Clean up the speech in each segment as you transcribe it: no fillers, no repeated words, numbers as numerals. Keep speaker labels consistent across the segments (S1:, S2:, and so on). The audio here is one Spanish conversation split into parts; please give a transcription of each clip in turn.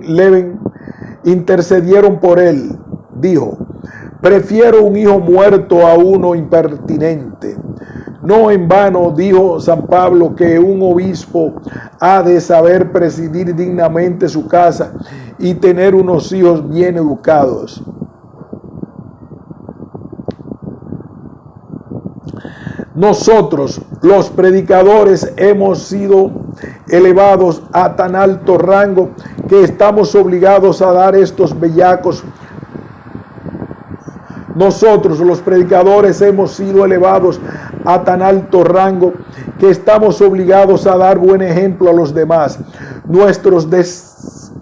S1: Leven intercedieron por él. Dijo: prefiero un hijo muerto a uno impertinente. No en vano dijo San Pablo que un obispo ha de saber presidir dignamente su casa y tener unos hijos bien educados. Nosotros, los predicadores, hemos sido elevados a tan alto rango que estamos obligados a dar estos bellacos. Nosotros, los predicadores, hemos sido elevados a tan alto rango que estamos obligados a dar buen ejemplo a los demás. Nuestros descatados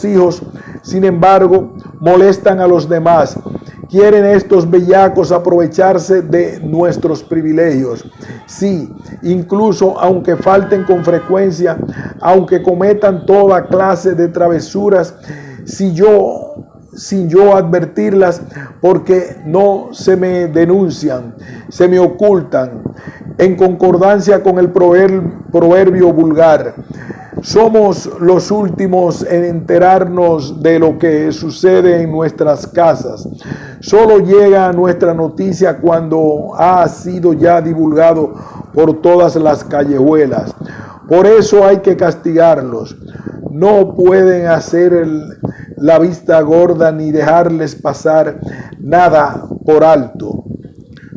S1: hijos, sin embargo, molestan a los demás. Quieren estos bellacos aprovecharse de nuestros privilegios. Sí, incluso aunque falten con frecuencia, aunque cometan toda clase de travesuras, sin yo advertirlas, porque no se me denuncian, se me ocultan, en concordancia con el proverbio vulgar. Somos los últimos en enterarnos de lo que sucede en nuestras casas. Solo llega a nuestra noticia cuando ha sido ya divulgado por todas las callejuelas. Por eso hay que castigarlos. No pueden hacer la vista gorda ni dejarles pasar nada por alto.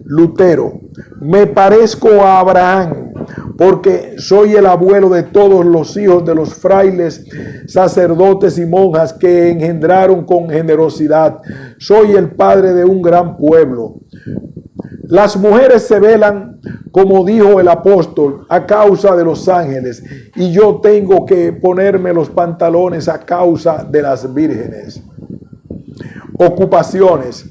S1: Lutero: me parezco a Abraham, porque soy el abuelo de todos los hijos de los frailes, sacerdotes y monjas que engendraron con generosidad. Soy el padre de un gran pueblo. Las mujeres se velan, como dijo el apóstol, a causa de los ángeles, y yo tengo que ponerme los pantalones a causa de las vírgenes. Ocupaciones.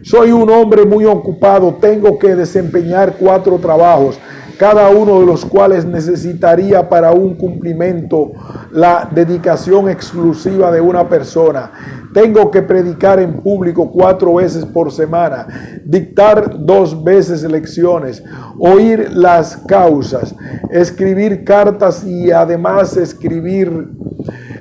S1: Soy un hombre muy ocupado, tengo que desempeñar 4 trabajos, cada uno de los cuales necesitaría para un cumplimiento la dedicación exclusiva de una persona. Tengo que predicar en público 4 veces por semana, dictar 2 veces lecciones, oír las causas, escribir cartas y además escribir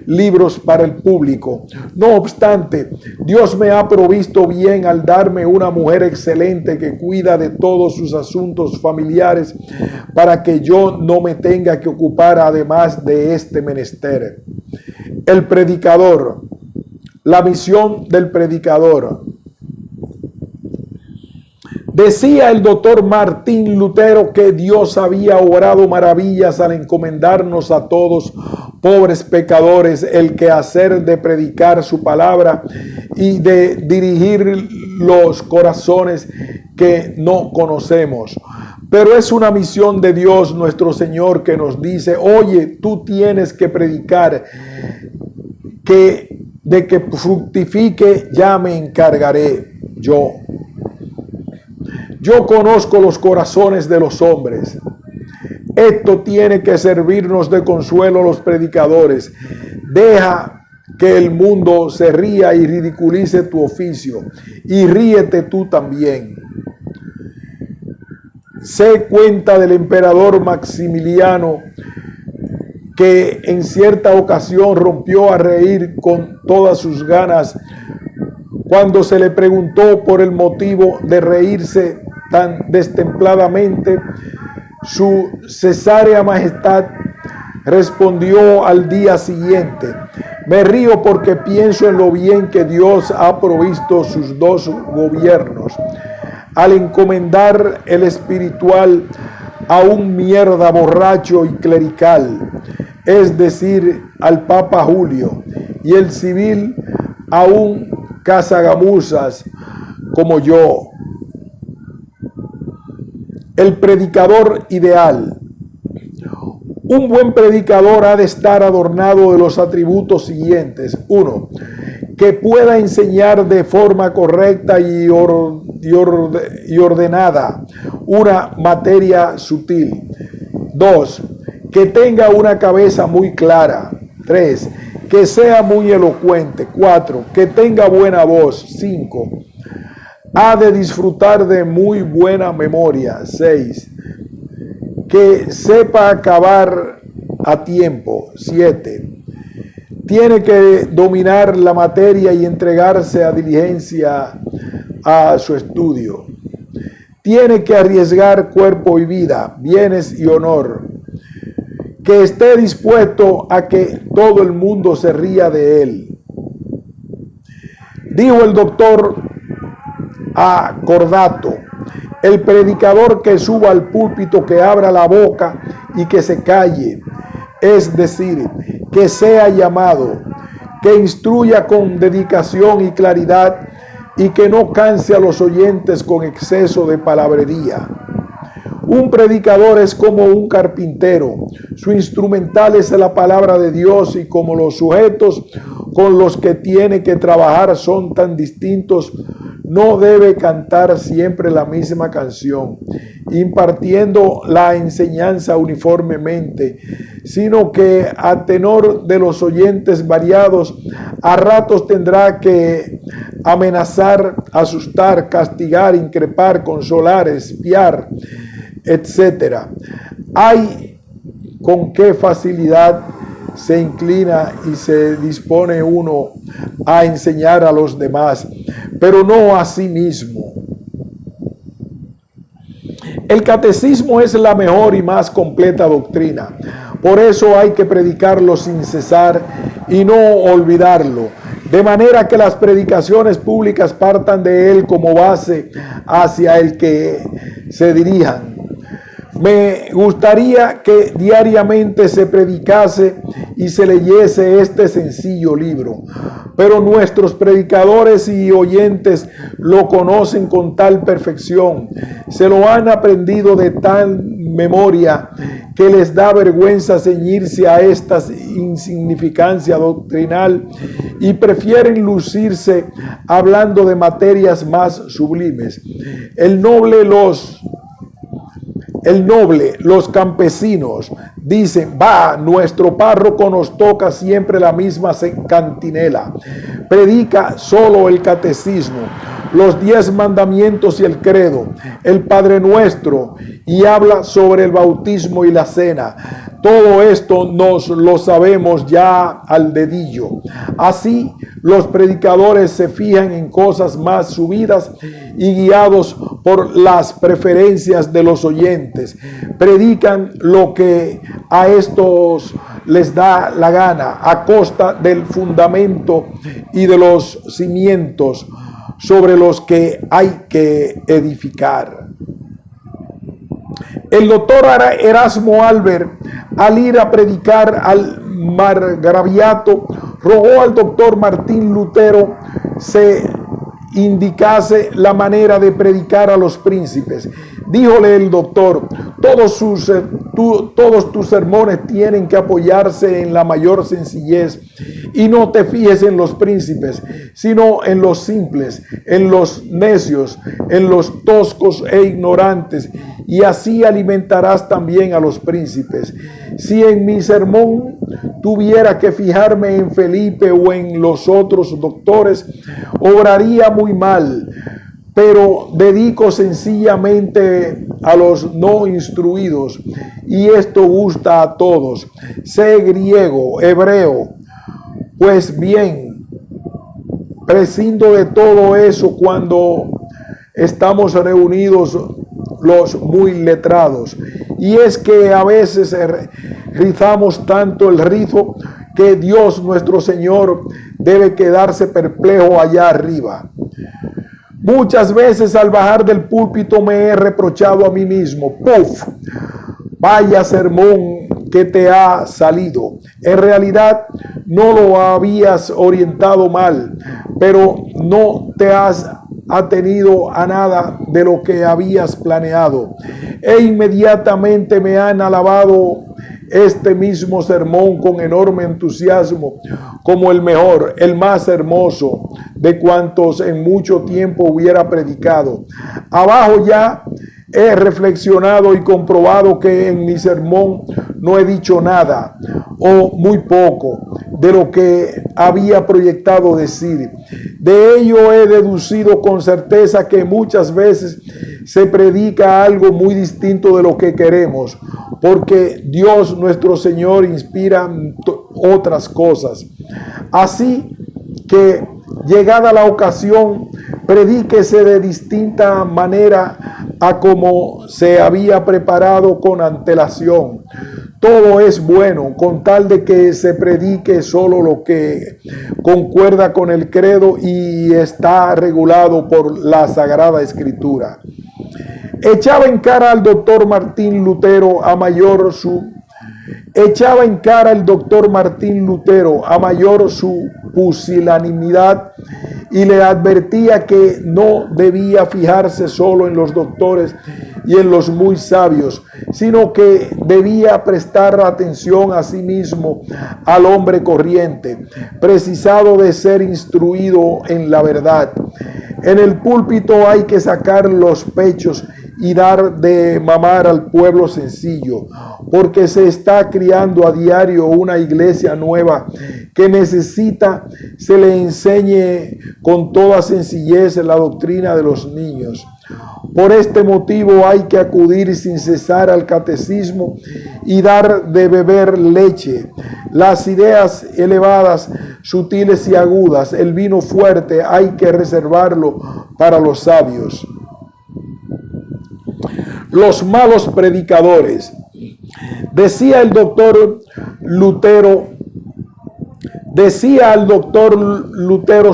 S1: libros para el público. No obstante, Dios me ha provisto bien al darme una mujer excelente que cuida de todos sus asuntos familiares para que yo no me tenga que ocupar además de este menester. El predicador. La misión del predicador. Decía el doctor Martín Lutero que Dios había obrado maravillas al encomendarnos a todos, pobres pecadores, el quehacer de predicar su palabra y de dirigir los corazones que no conocemos. Pero es una misión de Dios nuestro Señor que nos dice: oye, tú tienes que predicar, que de que fructifique ya me encargaré yo. Yo conozco los corazones de los hombres. Esto tiene que servirnos de consuelo a los predicadores. Deja que el mundo se ría y ridiculice tu oficio, y ríete tú también. Sé cuenta del emperador Maximiliano, que en cierta ocasión rompió a reír con todas sus ganas cuando se le preguntó por el motivo de reírse tan destempladamente. Su cesárea majestad respondió al día siguiente: me río porque pienso en lo bien que Dios ha provisto sus 2 gobiernos al encomendar el espiritual a un mierda borracho y clerical, es decir, al Papa Julio, y el civil a un cazagamuzas como yo. El predicador ideal. Un buen predicador ha de estar adornado de los atributos siguientes. 1. Que pueda enseñar de forma correcta y ordenada una materia sutil. 2. Que tenga una cabeza muy clara. 3. Que sea muy elocuente. 4. Que tenga buena voz. 5. Ha de disfrutar de muy buena memoria. 6. Que sepa acabar a tiempo. 7. Tiene que dominar la materia y entregarse a diligencia a su estudio. Tiene que arriesgar cuerpo y vida, bienes y honor. Que esté dispuesto a que todo el mundo se ría de él. Dijo el doctor a Cordato: el predicador que suba al púlpito, que abra la boca y que se calle, es decir, que sea llamado, que instruya con dedicación y claridad y que no canse a los oyentes con exceso de palabrería. Un predicador es como un carpintero, su instrumental es la palabra de Dios, y como los sujetos con los que tiene que trabajar son tan distintos, no debe cantar siempre la misma canción, impartiendo la enseñanza uniformemente, sino que a tenor de los oyentes variados, a ratos tendrá que amenazar, asustar, castigar, increpar, consolar, espiar, etcétera. Hay con qué facilidad se inclina y se dispone uno a enseñar a los demás, pero no a sí mismo. El catecismo es la mejor y más completa doctrina. Por eso hay que predicarlo sin cesar y no olvidarlo, de manera que las predicaciones públicas partan de él como base hacia el que se dirijan. Me gustaría que diariamente se predicase y se leyese este sencillo libro, pero nuestros predicadores y oyentes lo conocen con tal perfección, se lo han aprendido de tal memoria que les da vergüenza ceñirse a esta insignificancia doctrinal y prefieren lucirse hablando de materias más sublimes. El noble, los campesinos dicen: va, nuestro párroco nos toca siempre la misma cantinela, predica solo el catecismo, los 10 mandamientos y el credo, el Padre Nuestro, y habla sobre el bautismo y la cena. Todo esto nos lo sabemos ya al dedillo. Así, los predicadores se fijan en cosas más subidas y guiados por las preferencias de los oyentes. Predican lo que a estos les da la gana, a costa del fundamento y de los cimientos sobre los que hay que edificar. El doctor Erasmo Albert, al ir a predicar al Margraviato, rogó al doctor Martín Lutero se indicase la manera de predicar a los príncipes. Díjole el doctor: todos tus sermones tienen que apoyarse en la mayor sencillez, y no te fijes en los príncipes, sino en los simples, en los necios, en los toscos e ignorantes, y así alimentarás también a los príncipes. Si en mi sermón tuviera que fijarme en Felipe o en los otros doctores, obraría muy mal, pero dedico sencillamente a los no instruidos, y esto gusta a todos. Sé griego, hebreo. Pues bien, prescindo de todo eso cuando estamos reunidos los muy letrados, y es que a veces rizamos tanto el rizo que Dios nuestro Señor debe quedarse perplejo allá arriba. Muchas veces al bajar del púlpito me he reprochado a mí mismo: ¡puf! Vaya sermón que te ha salido. En realidad no lo habías orientado mal, pero no te has atenido a nada de lo que habías planeado. E inmediatamente me han alabado este mismo sermón con enorme entusiasmo como el mejor, el más hermoso de cuantos en mucho tiempo hubiera predicado. Abajo ya he reflexionado y comprobado que en mi sermón no he dicho nada o muy poco de lo que había proyectado decir. De ello he deducido con certeza que muchas veces se predica algo muy distinto de lo que queremos, porque Dios nuestro Señor inspira otras cosas. Así que, llegada la ocasión, predíquese de distinta manera a como se había preparado con antelación. Todo es bueno, con tal de que se predique solo lo que concuerda con el credo y está regulado por la Sagrada Escritura. Echaba en cara al doctor Martín Lutero a mayor su pusilanimidad y le advertía que no debía fijarse solo en los doctores y en los muy sabios, sino que debía prestar atención a sí mismo al hombre corriente, precisado de ser instruido en la verdad. En el púlpito hay que sacar los pechos y dar de mamar al pueblo sencillo, porque se está criando a diario una iglesia nueva que necesita se le enseñe con toda sencillez la doctrina de los niños. Por este motivo hay que acudir sin cesar al catecismo y dar de beber leche, las ideas elevadas, sutiles y agudas, el vino fuerte hay que reservarlo para los sabios. Los malos predicadores. Decía al doctor Lutero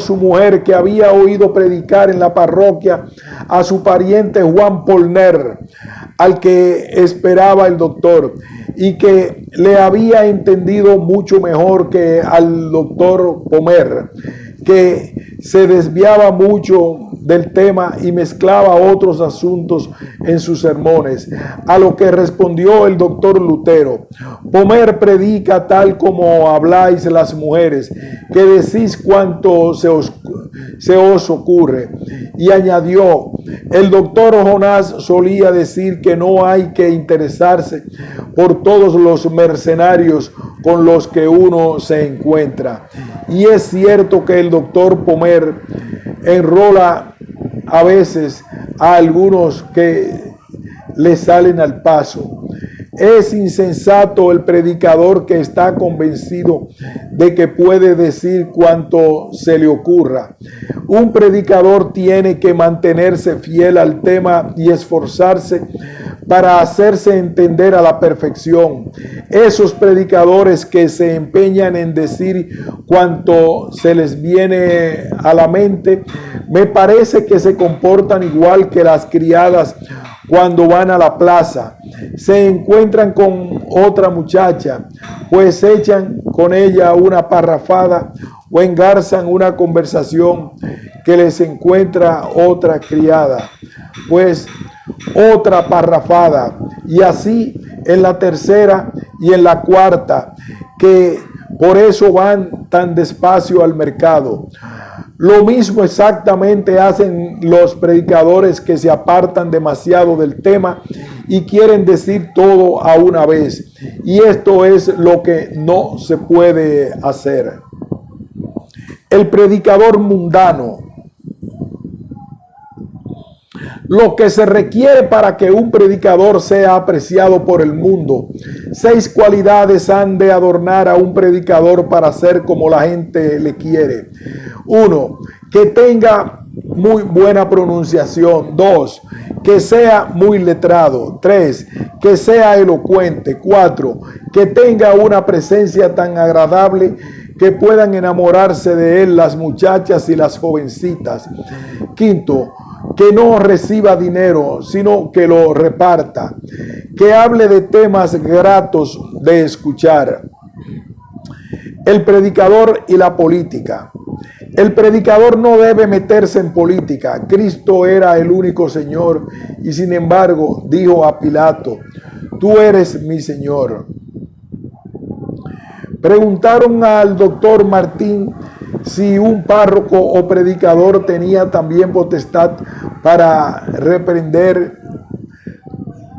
S1: su mujer, que había oído predicar en la parroquia a su pariente Juan Polner, al que esperaba el doctor, y que le había entendido mucho mejor que al doctor Pomer, que se desviaba mucho del tema y mezclaba otros asuntos en sus sermones. A lo que respondió el doctor Lutero: Pomer predica tal como habláis las mujeres, que decís cuanto se os ocurre. Y añadió: el doctor Jonás solía decir que no hay que interesarse por todos los mercenarios con los que uno se encuentra. Y es cierto que el doctor Pomer enrola a veces a algunos que le salen al paso. Es insensato el predicador que está convencido de que puede decir cuanto se le ocurra. Un predicador tiene que mantenerse fiel al tema y esforzarse para hacerse entender a la perfección. Esos predicadores que se empeñan en decir cuanto se les viene a la mente, me parece que se comportan igual que las criadas cuando van a la plaza. Se encuentran con otra muchacha, pues echan con ella una parrafada o engarzan una conversación que les encuentra otra criada, pues otra parrafada, y así en la tercera y en la cuarta, que por eso van tan despacio al mercado. Lo mismo exactamente hacen los predicadores que se apartan demasiado del tema y quieren decir todo a una vez. Y esto es lo que no se puede hacer. El predicador mundano. Lo que se requiere para que un predicador sea apreciado por el mundo. 6 cualidades han de adornar a un predicador para ser como la gente le quiere. 1. Que tenga muy buena pronunciación. 2. Que sea muy letrado. 3. Que sea elocuente. 4. Que tenga una presencia tan agradable que puedan enamorarse de él las muchachas y las jovencitas. 5. Que no reciba dinero, sino que lo reparta. Que hable de temas gratos de escuchar. El predicador y la política. El predicador no debe meterse en política. Cristo era el único Señor y sin embargo dijo a Pilato: tú eres mi Señor. Preguntaron al doctor Martín si un párroco o predicador tenía también potestad para reprender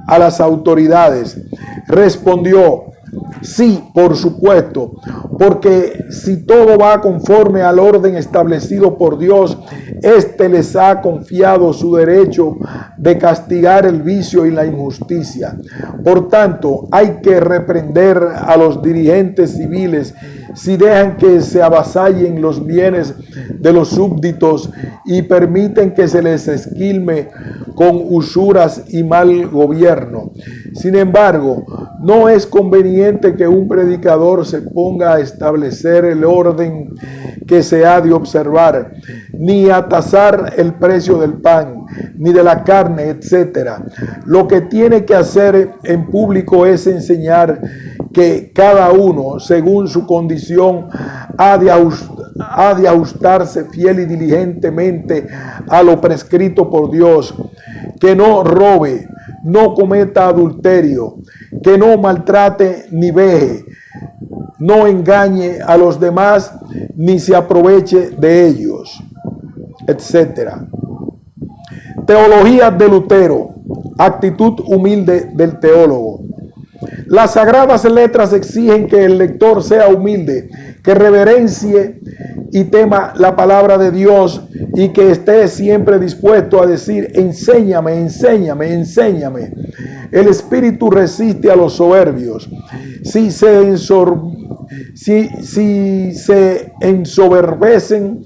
S1: a las autoridades. Respondió: sí, por supuesto, porque si todo va conforme al orden establecido por Dios, Este les ha confiado su derecho de castigar el vicio y la injusticia. Por tanto, hay que reprender a los dirigentes civiles si dejan que se avasallen los bienes de los súbditos y permiten que se les esquilme con usuras y mal gobierno. Sin embargo, no es conveniente que un predicador se ponga a establecer el orden que se ha de observar, ni a tasar el precio del pan, ni de la carne, etc. Lo que tiene que hacer en público es enseñar que cada uno, según su condición, ha de ajustarse fiel y diligentemente a lo prescrito por Dios, que no robe, no cometa adulterio, que no maltrate ni veje, no engañe a los demás, ni se aproveche de ellos, etc. Teología de Lutero, actitud humilde del teólogo. Las sagradas letras exigen que el lector sea humilde, que reverencie y tema la palabra de Dios y que esté siempre dispuesto a decir: enséñame, enséñame, enséñame. El espíritu resiste a los soberbios. Si se ensoberbecen,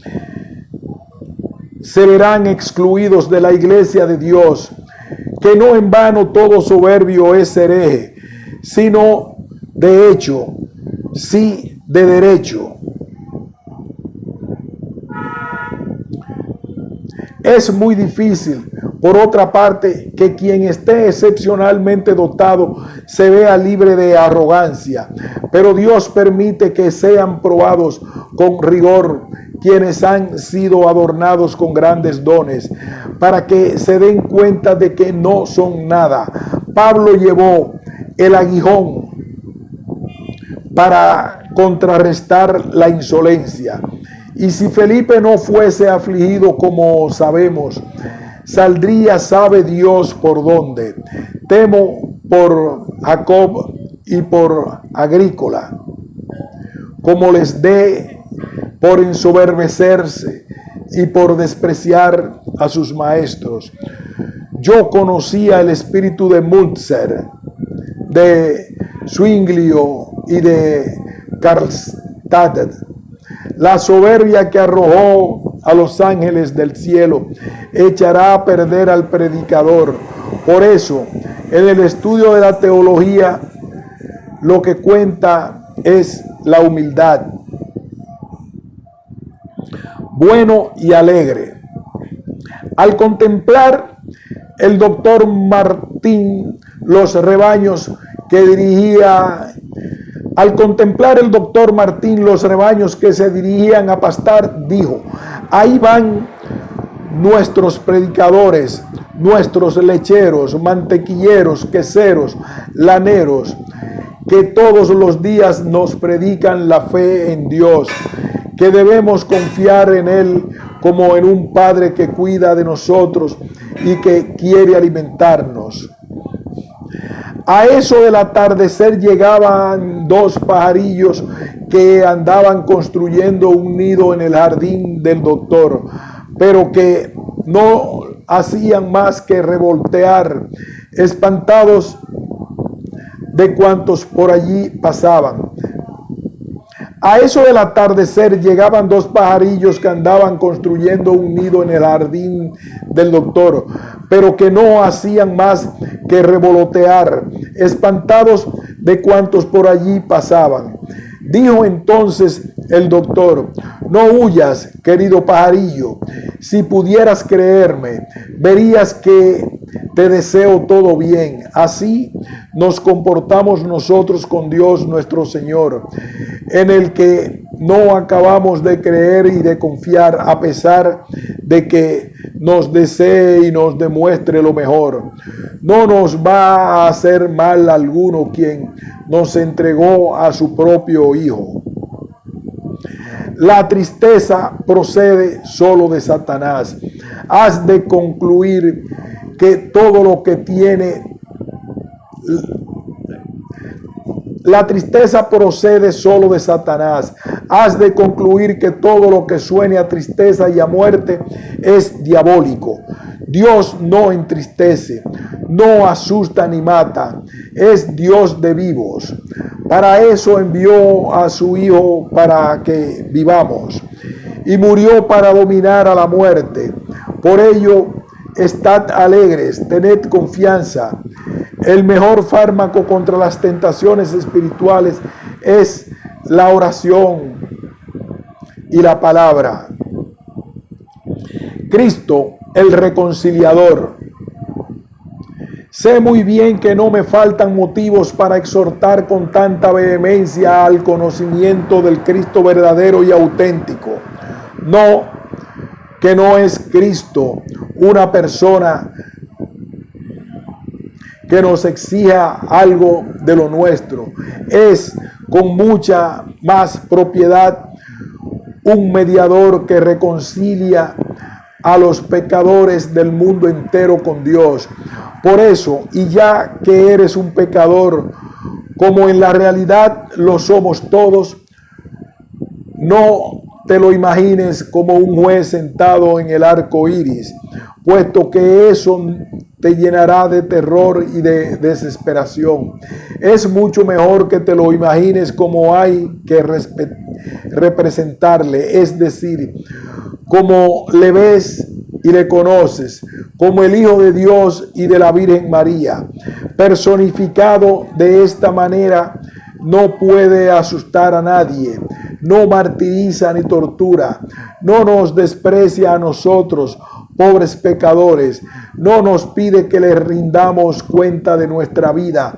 S1: se verán excluidos de la iglesia de Dios. Que no en vano todo soberbio es hereje, sino de hecho, sí de derecho. Es muy difícil, por otra parte, que quien esté excepcionalmente dotado se vea libre de arrogancia, pero Dios permite que sean probados con rigor quienes han sido adornados con grandes dones, para que se den cuenta de que no son nada. Pablo llevó el aguijón para contrarrestar la insolencia. Y si Felipe no fuese afligido como sabemos, saldría sabe Dios por dónde. Temo por Jacob y por Agrícola, como les dé por ensoberbecerse y por despreciar a sus maestros. Yo conocía el espíritu de Munzer, de Zwinglio y de Karlstadt, la soberbia que arrojó a los ángeles del cielo echará a perder al predicador. Por eso, en el estudio de la teología, lo que cuenta es la humildad. Bueno y alegre. Al contemplar el doctor Martín los rebaños que se dirigían a pastar, dijo: ahí van nuestros predicadores, nuestros lecheros, mantequilleros, queseros, laneros, que todos los días nos predican la fe en Dios, que debemos confiar en Él como en un Padre que cuida de nosotros y que quiere alimentarnos. A eso del atardecer llegaban dos pajarillos que andaban construyendo un nido en el jardín del doctor, pero que no hacían más que revoltear, espantados de cuantos por allí pasaban. A eso del atardecer llegaban dos pajarillos que andaban construyendo un nido en el jardín del doctor, pero que no hacían más que revolotear, espantados de cuantos por allí pasaban. Dijo entonces el doctor: no huyas, querido pajarillo. Si pudieras creerme, verías que te deseo todo bien. Así nos comportamos nosotros con Dios nuestro Señor, en el que no acabamos de creer y de confiar, a pesar de que nos desee y nos demuestre lo mejor. No nos va a hacer mal alguno quien nos entregó a su propio Hijo. La tristeza procede solo de Satanás. Has de concluir que todo lo que tiene La tristeza procede solo de Satanás. Has de concluir que todo lo que suene a tristeza y a muerte es diabólico. Dios no entristece, no asusta ni mata. Es Dios de vivos. Para eso envió a su Hijo para que vivamos. Y murió para dominar a la muerte. Por ello, estad alegres, tened confianza. El mejor fármaco contra las tentaciones espirituales es la oración y la palabra. Cristo, el reconciliador. Sé muy bien que no me faltan motivos para exhortar con tanta vehemencia al conocimiento del Cristo verdadero y auténtico. No, que no es Cristo una persona que nos exija algo de lo nuestro. Es con mucha más propiedad un mediador que reconcilia a los pecadores del mundo entero con Dios. Por eso, y ya que eres un pecador, como en la realidad lo somos todos, no te lo imagines como un juez sentado en el arco iris, puesto que eso te llenará de terror y de desesperación. Es mucho mejor que te lo imagines como hay que representarle, es decir, como le ves y le conoces, como el Hijo de Dios y de la Virgen María. Personificado de esta manera, no puede asustar a nadie, no martiriza ni tortura, no nos desprecia a nosotros, pobres pecadores, no nos pide que le rindamos cuenta de nuestra vida,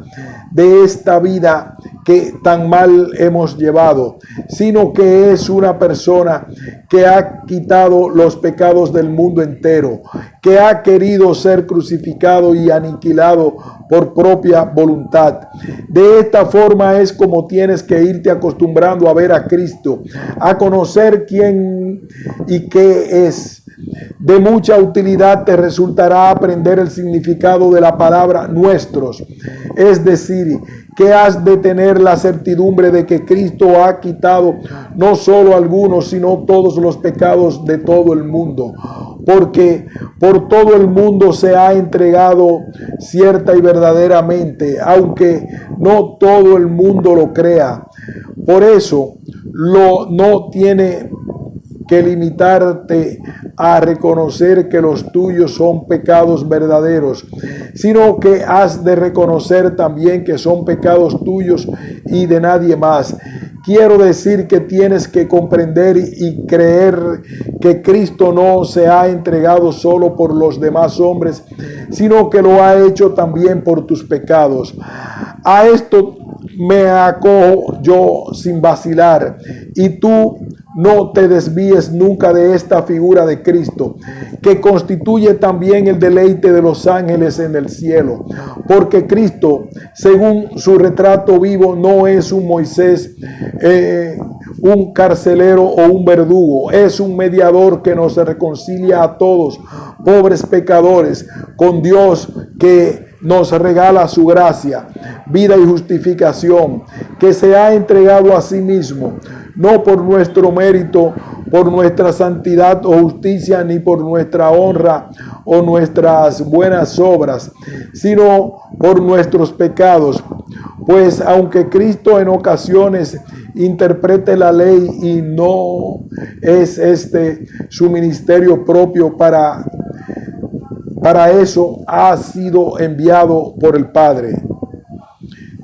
S1: de esta vida que tan mal hemos llevado, sino que es una persona que ha quitado los pecados del mundo entero, que ha querido ser crucificado y aniquilado por propia voluntad. De esta forma es como tienes que irte acostumbrando a ver a Cristo, a conocer quién y qué es. De mucha utilidad te resultará aprender el significado de la palabra nuestros, es decir, que has de tener la certidumbre de que Cristo ha quitado no solo algunos, sino todos los pecados de todo el mundo, porque por todo el mundo se ha entregado cierta y verdaderamente, aunque no todo el mundo lo crea. Por eso no tiene que limitarte a reconocer que los tuyos son pecados verdaderos, sino que has de reconocer también que son pecados tuyos y de nadie más. Quiero decir que tienes que comprender y creer que Cristo no se ha entregado solo por los demás hombres, sino que lo ha hecho también por tus pecados. A esto me acojo yo sin vacilar, y tú no te desvíes nunca de esta figura de Cristo, que constituye también el deleite de los ángeles en el cielo, porque Cristo, según su retrato vivo, no es un Moisés, un carcelero o un verdugo, es un mediador que nos reconcilia a todos, pobres pecadores, con Dios, que nos regala su gracia, vida y justificación, que se ha entregado a sí mismo, no por nuestro mérito, por nuestra santidad o justicia, ni por nuestra honra o nuestras buenas obras, sino por nuestros pecados. Pues aunque Cristo en ocasiones interprete la ley y no es este su ministerio propio, para eso ha sido enviado por el Padre.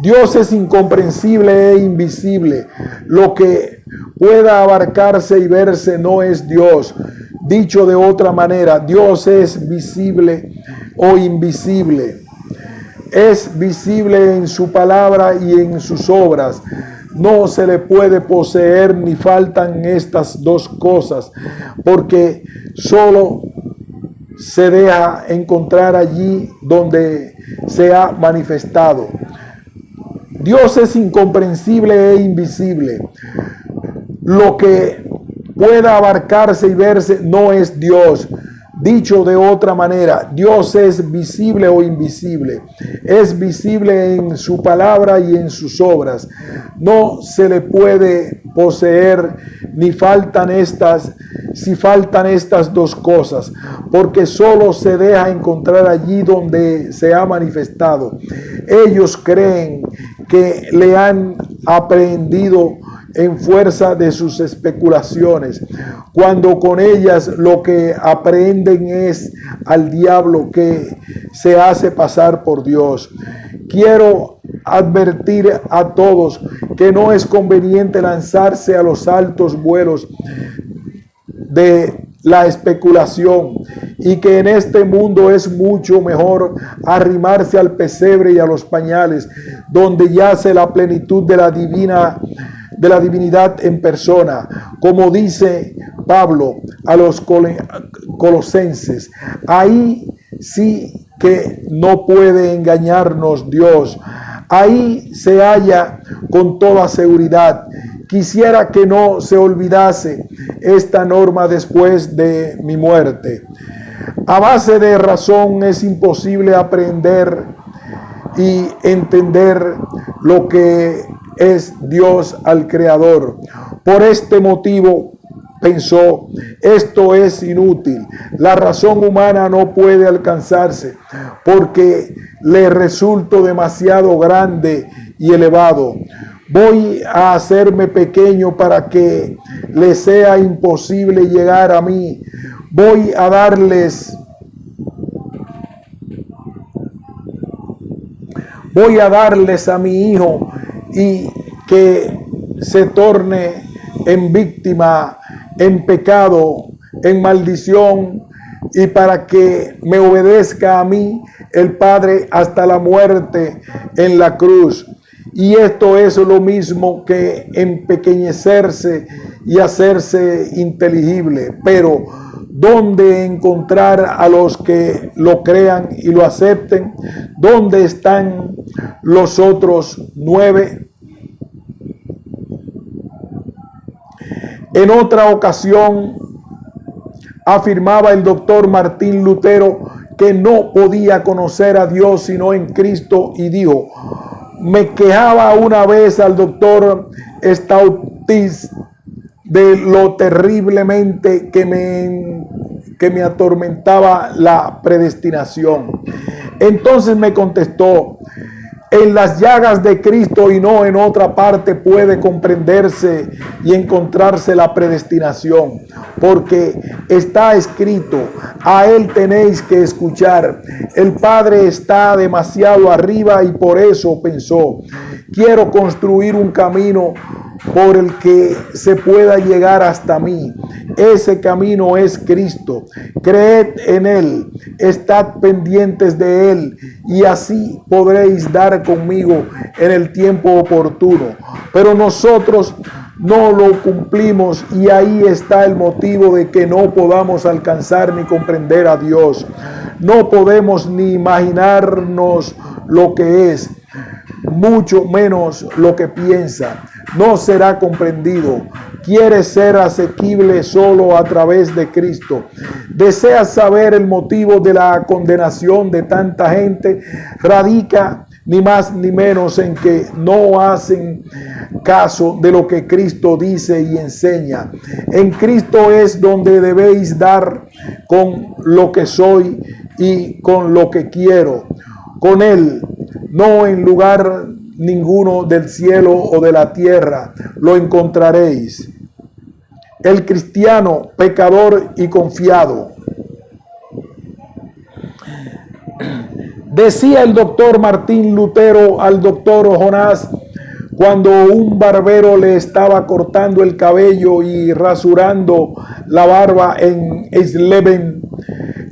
S1: Dios es incomprensible e invisible. Lo que pueda abarcarse y verse no es Dios. Dicho de otra manera, Dios es visible o invisible. Es visible en su palabra y en sus obras. No se le puede poseer ni faltan estas dos cosas, porque solo se deja encontrar allí donde se ha manifestado. Dios es incomprensible e invisible. Lo que pueda abarcarse y verse no es Dios. Dicho de otra manera, Dios es visible o invisible. Es visible en su palabra y en sus obras. No se le puede poseer ni si faltan estas dos cosas, porque solo se deja encontrar allí donde se ha manifestado. Ellos creen que le han aprehendido en fuerza de sus especulaciones, cuando con ellas lo que aprenden es al diablo que se hace pasar por Dios. Quiero advertir a todos que no es conveniente lanzarse a los altos vuelos de la especulación, y que en este mundo es mucho mejor arrimarse al pesebre y a los pañales, donde yace la plenitud de la divinidad en persona, como dice Pablo a los colosenses. Ahí sí que no puede engañarnos Dios. Ahí se halla con toda seguridad. Quisiera que no se olvidase esta norma después de mi muerte. A base de razón es imposible aprender y entender lo que es Dios al Creador. Por este motivo pensó, esto es inútil. La razón humana no puede alcanzarse porque le resulto demasiado grande y elevado. Voy a hacerme pequeño para que le sea imposible llegar a mí. Voy a darles a mi hijo y que se torne en víctima, en pecado, en maldición, y para que me obedezca a mí el Padre hasta la muerte en la cruz. Y esto es lo mismo que empequeñecerse y hacerse inteligible. Pero ¿dónde encontrar a los que lo crean y lo acepten? ¿Dónde están los otros 9? En otra ocasión afirmaba el doctor Martín Lutero que no podía conocer a Dios sino en Cristo, y dijo: me quejaba una vez al doctor Stautis de lo terriblemente que me atormentaba la predestinación. Entonces me contestó: en las llagas de Cristo y no en otra parte puede comprenderse y encontrarse la predestinación, porque está escrito: a Él tenéis que escuchar. El Padre está demasiado arriba, y por eso pensó: quiero construir un camino por el que se pueda llegar hasta mí. Ese camino es Cristo. Creed en Él, estad pendientes de Él, y así podréis dar conmigo en el tiempo oportuno. Pero nosotros no lo cumplimos, y ahí está el motivo de que no podamos alcanzar ni comprender a Dios. No podemos ni imaginarnos lo que es, mucho menos lo que piensa. No será comprendido. Quiere ser asequible solo a través de Cristo. Desea saber el motivo de la condenación de tanta gente. Radica ni más ni menos en que no hacen caso de lo que Cristo dice y enseña. En Cristo es donde debéis dar con lo que soy y con lo que quiero. Con Él, no en lugar ninguno del cielo o de la tierra, lo encontraréis. El cristiano pecador y confiado. Decía el doctor Martín Lutero al doctor Jonás cuando un barbero le estaba cortando el cabello y rasurando la barba en Eisleben: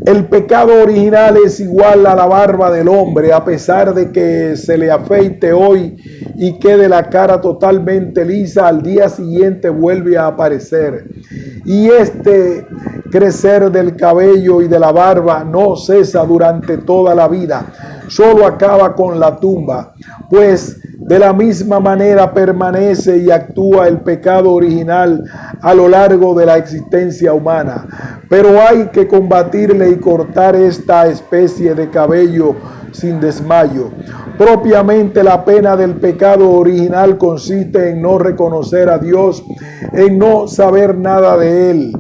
S1: el pecado original es igual a la barba del hombre, a pesar de que se le afeite hoy y quede la cara totalmente lisa, al día siguiente vuelve a aparecer. Y este crecer del cabello y de la barba no cesa durante toda la vida, solo acaba con la tumba, pues De la misma manera permanece y actúa el pecado original a lo largo de la existencia humana. Pero hay que combatirle y cortar esta especie de cabello sin desmayo. Propiamente la pena del pecado original consiste en no reconocer a Dios, en no saber nada de Él,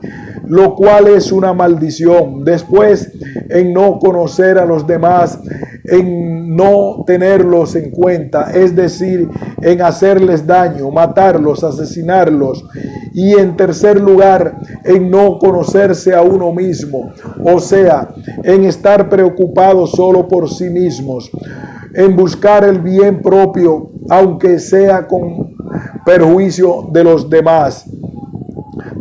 S1: lo cual es una maldición. Después, en no conocer a los demás, en no tenerlos en cuenta, es decir, en hacerles daño, matarlos, asesinarlos. Y en tercer lugar, en no conocerse a uno mismo, o sea, en estar preocupados solo por sí mismos, en buscar el bien propio, aunque sea con perjuicio de los demás.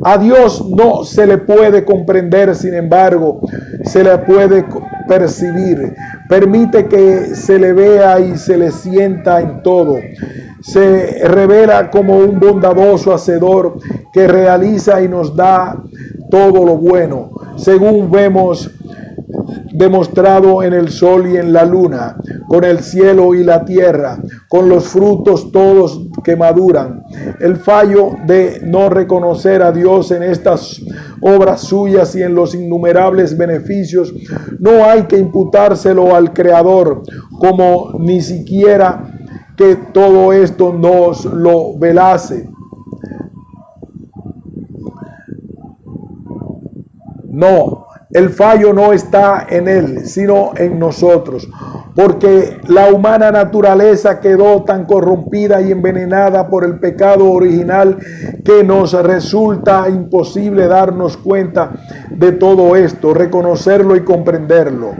S1: A Dios no se le puede comprender, sin embargo, se le puede percibir. Permite que se le vea y se le sienta en todo. Se revela como un bondadoso hacedor que realiza y nos da todo lo bueno, según vemos demostrado en el sol y en la luna, con el cielo y la tierra, con los frutos todos que maduran. El fallo de no reconocer a Dios en estas obras suyas y en los innumerables beneficios no hay que imputárselo al Creador, como ni siquiera que todo esto nos lo velase. No, el fallo no está en Él, sino en nosotros, porque la humana naturaleza quedó tan corrompida y envenenada por el pecado original que nos resulta imposible darnos cuenta de todo esto, reconocerlo y comprenderlo.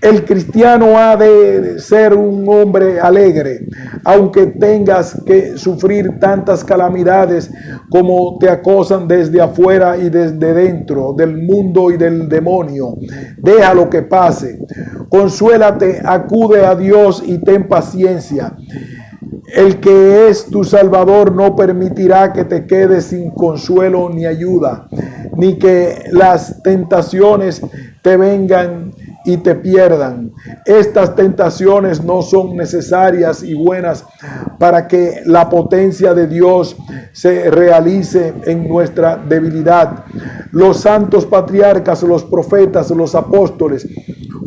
S1: El cristiano ha de ser un hombre alegre, aunque tengas que sufrir tantas calamidades como te acosan desde afuera y desde dentro del mundo y del demonio. Deja lo que pase, consuélate, acude a Dios y ten paciencia. El que es tu Salvador no permitirá que te quedes sin consuelo ni ayuda, ni que las tentaciones te vengan y te pierdan. Estas tentaciones no son necesarias y buenas para que la potencia de Dios se realice en nuestra debilidad. Los santos patriarcas, los profetas, los apóstoles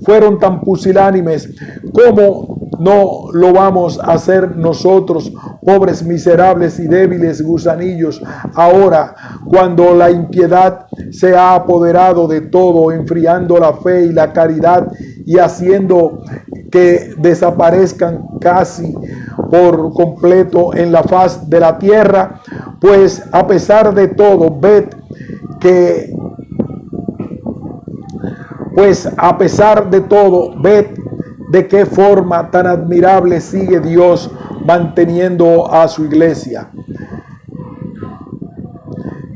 S1: fueron tan pusilánimes como no lo vamos a hacer nosotros, pobres, miserables y débiles gusanillos, ahora cuando la impiedad se ha apoderado de todo, enfriando la fe y la caridad y haciendo que desaparezcan casi por completo en la faz de la tierra. Pues a pesar de todo, ved de qué forma tan admirable sigue Dios manteniendo a su iglesia.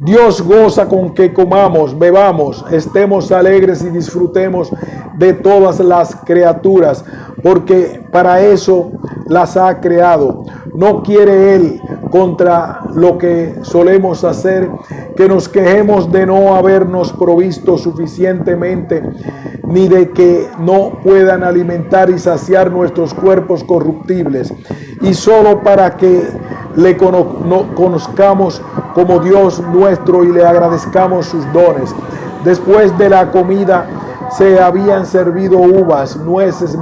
S1: Dios goza con que comamos, bebamos, estemos alegres y disfrutemos de todas las criaturas, porque para eso las ha creado. No quiere Él, contra lo que solemos hacer, que nos quejemos de no habernos provisto suficientemente, ni de que no puedan alimentar y saciar nuestros cuerpos corruptibles, y solo para que le conozcamos como Dios nuestro y le agradezcamos sus dones. Después de la comida se habían servido uvas, nueces,